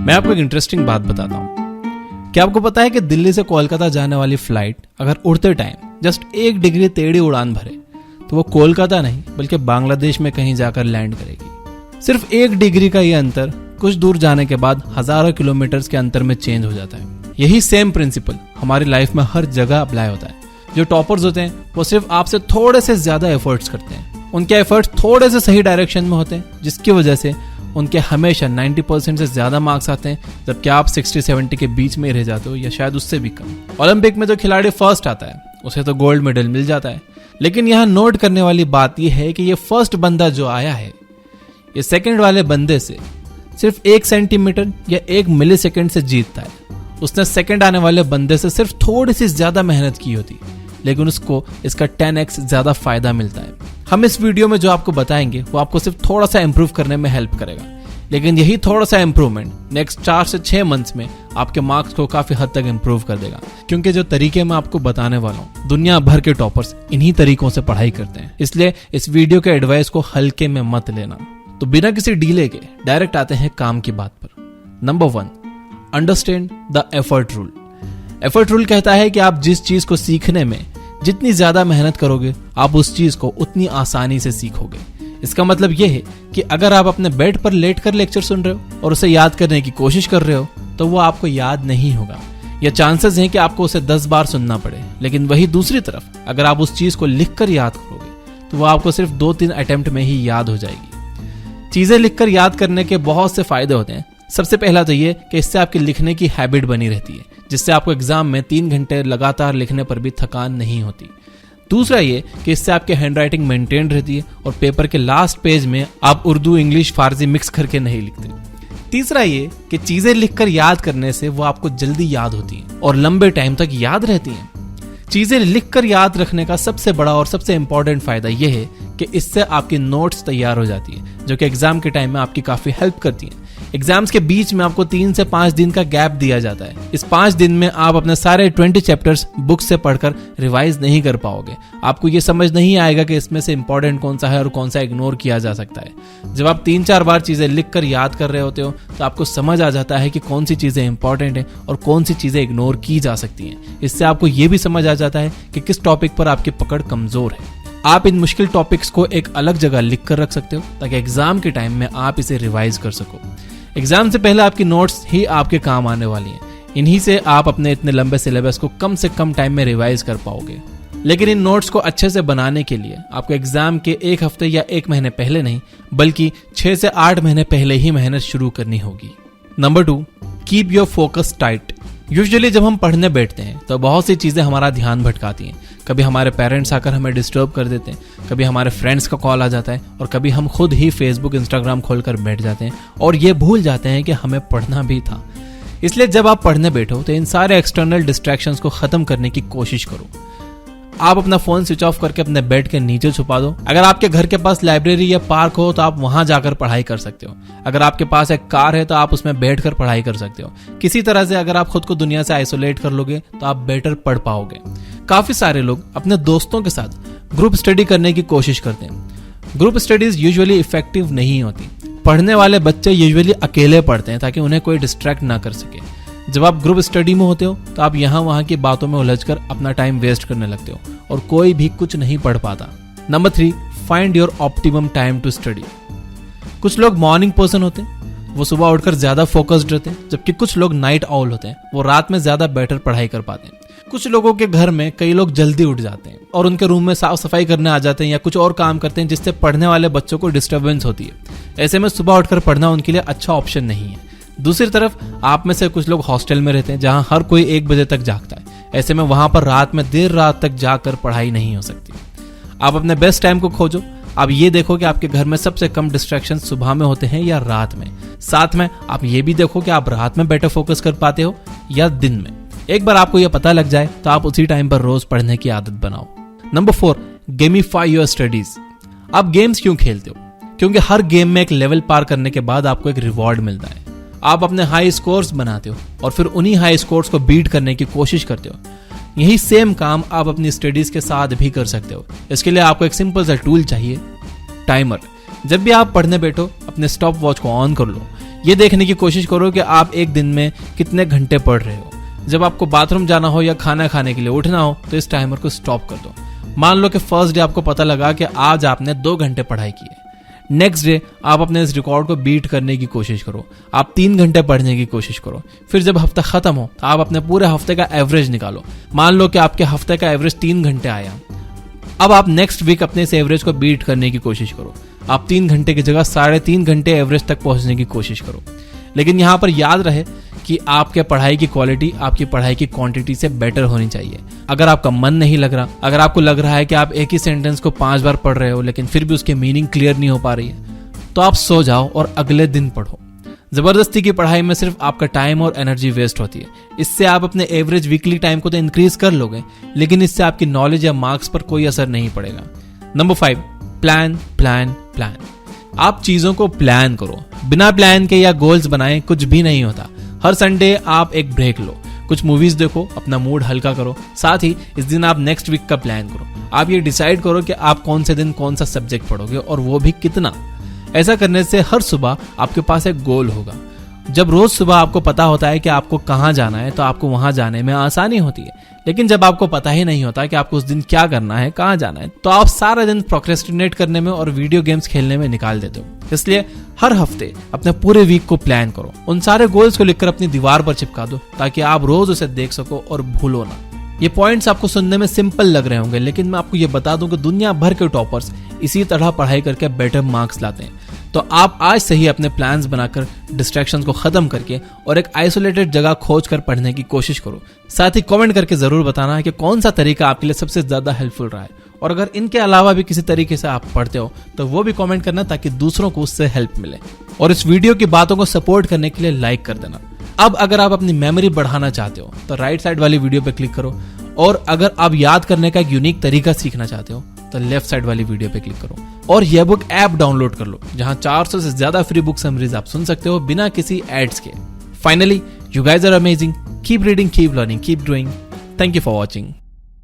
मैं आपको एक इंटरेस्टिंग बात बताता हूँ। क्या आपको पता है कि दिल्ली से कोलकाता जाने वाली फ्लाइट अगर उड़ते टाइम जस्ट 1 डिग्री टेढ़ी उड़ान भरे तो वो कोलकाता नहीं बल्कि बांग्लादेश में कहीं जाकर लैंड करेगी। सिर्फ 1 डिग्री का ये अंतर कुछ दूर जाने के बाद हजारों किलोमीटर्स के अंतर में चेंज हो जाता है। यही सेम प्रिंसिपल हमारी लाइफ में हर जगह अप्लाई होता है। जो टॉपर्स होते हैं वो सिर्फ आपसे थोड़े से ज्यादा एफर्ट्स करते हैं। उनके एफर्ट्स थोड़े से सही डायरेक्शन में होते हैं, जिसकी वजह से उनके हमेशा 90% से ज्यादा मार्क्स आते हैं, जबकि आप 60-70 के बीच में रह जाते हो या शायद उससे भी कम। ओलंपिक में जो खिलाड़ी फर्स्ट आता है उसे तो गोल्ड मेडल मिल जाता है, लेकिन यहाँ नोट करने वाली बात यह है कि ये फर्स्ट बंदा जो आया है ये सेकंड वाले बंदे से सिर्फ 1 सेंटीमीटर या 1 मिलीसेकंड से जीतता है। उसने सेकंड आने वाले बंदे से सिर्फ थोड़ी सी ज्यादा मेहनत की होती, लेकिन उसको इसका 10x ज्यादा फायदा मिलता है। हम इस वीडियो में जो आपको बताएंगे वो आपको सिर्फ थोड़ा सा इंप्रूव करने में हेल्प करेगा, लेकिन यही थोड़ा सा इंप्रूवमेंट नेक्स्ट 4 से 6 मंथ्स में आपके मार्क्स को काफी हद तक इंप्रूव कर देगा। क्योंकि जो तरीके मैं आपको बताने वाला हूँ दुनिया भर के टॉपर्स इन्हीं तरीकों से पढ़ाई करते हैं, इसलिए इस वीडियो के एडवाइस को हल्के में मत लेना। तो बिना किसी डीले के डायरेक्ट आते हैं काम की बात पर। Number 1, understand the effort rule. Effort rule कहता है कि आप जिस चीज को सीखने में जितनी ज्यादा मेहनत करोगे आप उस चीज को उतनी आसानी से सीखोगे। इसका मतलब यह है कि अगर आप अपने बेड पर लेटकर लेक्चर सुन रहे हो और उसे याद करने की कोशिश कर रहे हो तो वो आपको याद नहीं होगा, या चांसेस हैं कि आपको उसे 10 बार सुनना पड़े। लेकिन वही दूसरी तरफ अगर आप उस चीज को लिखकर याद करोगे तो वो आपको सिर्फ 2-3 अटेम्प्ट में ही याद हो जाएगी। चीजें लिखकर याद करने के बहुत से फायदे होते हैं। सबसे पहला तो ये कि इससे आपकी लिखने की हैबिट बनी रहती है, जिससे आपको एग्जाम में 3 घंटे लगातार लिखने पर भी थकान नहीं होती। दूसरा ये कि इससे आपकी हैंडराइटिंग मेंटेन रहती है और पेपर के लास्ट पेज में आप उर्दू, इंग्लिश, फारसी मिक्स करके नहीं लिखते। तीसरा ये कि चीजें लिखकर याद करने से वो आपको जल्दी याद होती हैं और लंबे टाइम तक याद रहती हैं। चीजें लिखकर याद रखने का सबसे बड़ा और सबसे इंपॉर्टेंट फायदा यह है कि इससे आपकी नोट्स तैयार हो जाती है, जो कि एग्जाम के टाइम में आपकी काफी हेल्प करती है। एग्जाम्स के बीच में आपको 3 से 5 दिन का गैप दिया जाता है। इस 5 दिन में आप अपने सारे 20 चैप्टर्स बुक से पढ़कर रिवाइज नहीं कर पाओगे। आपको ये समझ नहीं आएगा कि इसमें से इंपॉर्टेंट कौन सा है और कौन सा इग्नोर किया जा सकता है। जब आप 3-4 बार चीजें लिखकर याद कर रहे होते हो तो आपको समझ आ जाता है कि कौन सी चीजें इंपॉर्टेंट है और कौन सी चीजें इग्नोर की जा सकती हैं। इससे आपको ये भी समझ आ जाता है कि किस टॉपिक पर आपकी पकड़ कमजोर है। आप इन मुश्किल टॉपिक्स को एक अलग जगह लिख कर रख सकते हो ताकि एग्जाम के टाइम में आप इसे रिवाइज कर सको। एग्जाम से पहले आपकी नोट्स ही आपके काम आने वाली हैं। इन्हीं से आप अपने इतने लंबे सिलेबस को कम से कम टाइम में रिवाइज कर पाओगे। लेकिन इन नोट्स को अच्छे से बनाने के लिए आपको एग्जाम के 1 हफ्ते या 1 महीने पहले नहीं बल्कि 6 से 8 महीने पहले ही मेहनत शुरू करनी होगी। Number 2, keep your focus tight. Usually जब हम पढ़ने बैठते हैं तो बहुत सी चीजें हमारा ध्यान भटकाती हैं। कभी हमारे पेरेंट्स आकर हमें डिस्टर्ब कर देते हैं, कभी हमारे फ्रेंड्स का कॉल आ जाता है और कभी हम खुद ही फेसबुक, इंस्टाग्राम खोलकर बैठ जाते हैं और ये भूल जाते हैं कि हमें पढ़ना भी था। इसलिए जब आप पढ़ने बैठो तो इन सारे एक्सटर्नल डिस्ट्रैक्शंस को खत्म करने की कोशिश करो। आप अपना फोन स्विच ऑफ करके अपने बेड के नीचे छुपा दो। अगर आपके घर के पास लाइब्रेरी या पार्क हो तो आप वहां जाकर पढ़ाई कर सकते हो। अगर आपके पास एक कार है तो आप उसमें बैठकर पढ़ाई कर सकते हो। किसी तरह से अगर आप खुद को दुनिया से आइसोलेट कर लोगे तो आप बेटर पढ़ पाओगे। काफी सारे लोग अपने दोस्तों के साथ ग्रुप स्टडी करने की कोशिश करते हैं। ग्रुप स्टडीज यूजुअली इफेक्टिव नहीं होती। पढ़ने वाले बच्चे यूजुअली अकेले पढ़ते हैं ताकि उन्हें कोई डिस्ट्रैक्ट ना कर सके। जब आप ग्रुप स्टडी में होते हो तो आप यहाँ वहां की बातों में उलझकर अपना टाइम वेस्ट करने लगते हो और कोई भी कुछ नहीं पढ़ पाता। Number 3, find your optimum time to study. कुछ लोग मॉर्निंग पर्सन होते हैं, वो सुबह उठकर ज्यादा फोकस्ड रहते हैं, जबकि कुछ लोग नाइट आउल होते हैं, वो रात में ज्यादा बेटर पढ़ाई कर पाते हैं। कुछ लोगों के घर में कई लोग जल्दी उठ जाते हैं और उनके रूम में साफ सफाई करने आ जाते हैं या कुछ और काम करते हैं जिससे पढ़ने वाले बच्चों को डिस्टर्बेंस होती है। ऐसे में सुबह उठकर पढ़ना उनके लिए अच्छा ऑप्शन नहीं है। दूसरी तरफ आप में से कुछ लोग हॉस्टल में रहते हैं जहां हर कोई 1 बजे तक जागता है। ऐसे में वहां पर रात में देर रात तक जाकर पढ़ाई नहीं हो सकती। आप अपने बेस्ट टाइम को खोजो। आप ये देखो कि आपके घर में सबसे कम डिस्ट्रैक्शन सुबह में होते हैं या रात में। साथ में आप ये भी देखो कि आप रात में बेटर फोकस कर पाते हो या दिन में। एक बार आपको यह पता लग जाए तो आप उसी टाइम पर रोज पढ़ने की आदत बनाओ। Number 4, gamify your studies. आप गेम्स क्यों खेलते हो? क्योंकि हर गेम में एक लेवल पार करने के बाद आपको एक रिवॉर्ड मिलता है। आप अपने हाई स्कोर्स बनाते हो और फिर उन्हीं हाई स्कोर्स को बीट करने की कोशिश करते हो। यही सेम काम आप अपनी स्टडीज के साथ भी कर सकते हो। इसके लिए आपको एक सिंपल सा टूल चाहिए, टाइमर। जब भी आप पढ़ने बैठो अपने स्टॉप वॉच को ऑन कर लो। ये देखने की कोशिश करो कि आप एक दिन में कितने घंटे पढ़ रहे हो। जब आपको बाथरूम जाना हो या खाना खाने के लिए उठना हो तो इस टाइमर को स्टॉप कर दो। मान लो कि फर्स्ट डे आपको पता लगा कि आज आपने 2 घंटे पढ़ाई की है। नेक्स्ट डे आप अपने इस रिकॉर्ड को बीट करने की कोशिश करो, आप 3 घंटे पढ़ने की कोशिश करो। फिर जब हफ्ता खत्म हो तो आप अपने पूरे हफ्ते का एवरेज निकालो। मान लो कि आपके हफ्ते का एवरेज 3 घंटे आया। अब आप नेक्स्ट वीक अपने इस एवरेज को बीट करने की कोशिश करो। आप 3 घंटे की जगह 3.5 घंटे एवरेज तक पहुंचने की कोशिश करो। लेकिन यहां पर याद रहे कि आपके पढ़ाई की क्वालिटी आपकी पढ़ाई की क्वांटिटी से बेटर होनी चाहिए। अगर आपका मन नहीं लग रहा, अगर आपको लग रहा है कि आप एक ही सेंटेंस को 5 बार पढ़ रहे हो लेकिन फिर भी उसकी मीनिंग क्लियर नहीं हो पा रही है, तो आप सो जाओ और अगले दिन पढ़ो। जबरदस्ती की पढ़ाई में सिर्फ आपका टाइम और एनर्जी वेस्ट होती है। इससे आप अपने एवरेज वीकली टाइम को तो इंक्रीज कर लोगे, लेकिन इससे आपकी नॉलेज या मार्क्स पर कोई असर नहीं पड़ेगा। Number 5, plan plan plan. आप चीजों को प्लान करो। बिना प्लान के या गोल्स बनाए कुछ भी नहीं होता। हर संडे आप एक ब्रेक लो, कुछ मूवीज देखो, अपना मूड हल्का करो। साथ ही इस दिन आप नेक्स्ट वीक का प्लान करो। आप ये डिसाइड करो कि आप कौन से दिन कौन सा सब्जेक्ट पढ़ोगे और वो भी कितना। ऐसा करने से हर सुबह आपके पास एक गोल होगा। जब रोज सुबह आपको पता होता है कि आपको कहाँ जाना है तो आपको वहां जाने में आसानी होती है। लेकिन जब आपको पता ही नहीं होता कि आपको उस दिन क्या करना है, कहाँ जाना है, तो आप सारा दिन प्रोक्रेस्टिनेट करने में और वीडियो गेम्स खेलने में निकाल देते हो। इसलिए हर हफ्ते अपने पूरे वीक को प्लान करो। उन सारे गोल्स को लिखकर अपनी दीवार पर चिपका दो ताकि आप रोज उसे देख सको और भूलो ना। ये पॉइंट्स आपको सुनने में सिंपल लग रहे होंगे, लेकिन मैं आपको ये बता दूं कि दुनिया भर के टॉपर्स इसी तरह पढ़ाई करके बेटर मार्क्स लाते हैं। तो आप आज से ही अपने प्लान्स बनाकर डिस्ट्रैक्शंस को खत्म करके और एक आइसोलेटेड जगह खोज कर पढ़ने की कोशिश करो। साथ ही कमेंट करके जरूर बताना है कि कौन सा तरीका आपके लिए सबसे ज्यादा हेल्पफुल रहा है, और अगर इनके अलावा भी किसी तरीके से आप पढ़ते हो तो वो भी कमेंट करना ताकि दूसरों को उससे हेल्प मिले। और इस वीडियो की बातों को सपोर्ट करने के लिए लाइक कर देना। अब अगर आप अपनी मेमोरी बढ़ाना चाहते हो तो राइट साइड वाली वीडियो पे क्लिक करो, और अगर आप याद करने का एक यूनिक तरीका सीखना चाहते हो तो लेफ्ट साइड वाली वीडियो पे क्लिक करो। और ये बुक ऐप डाउनलोड कर लो जहां 400 से ज्यादा फ्री बुक समरीज आप सुन सकते हो बिना किसी एड्स के। Finally, you guys are amazing. Keep reading, keep learning, keep growing. Thank you for watching.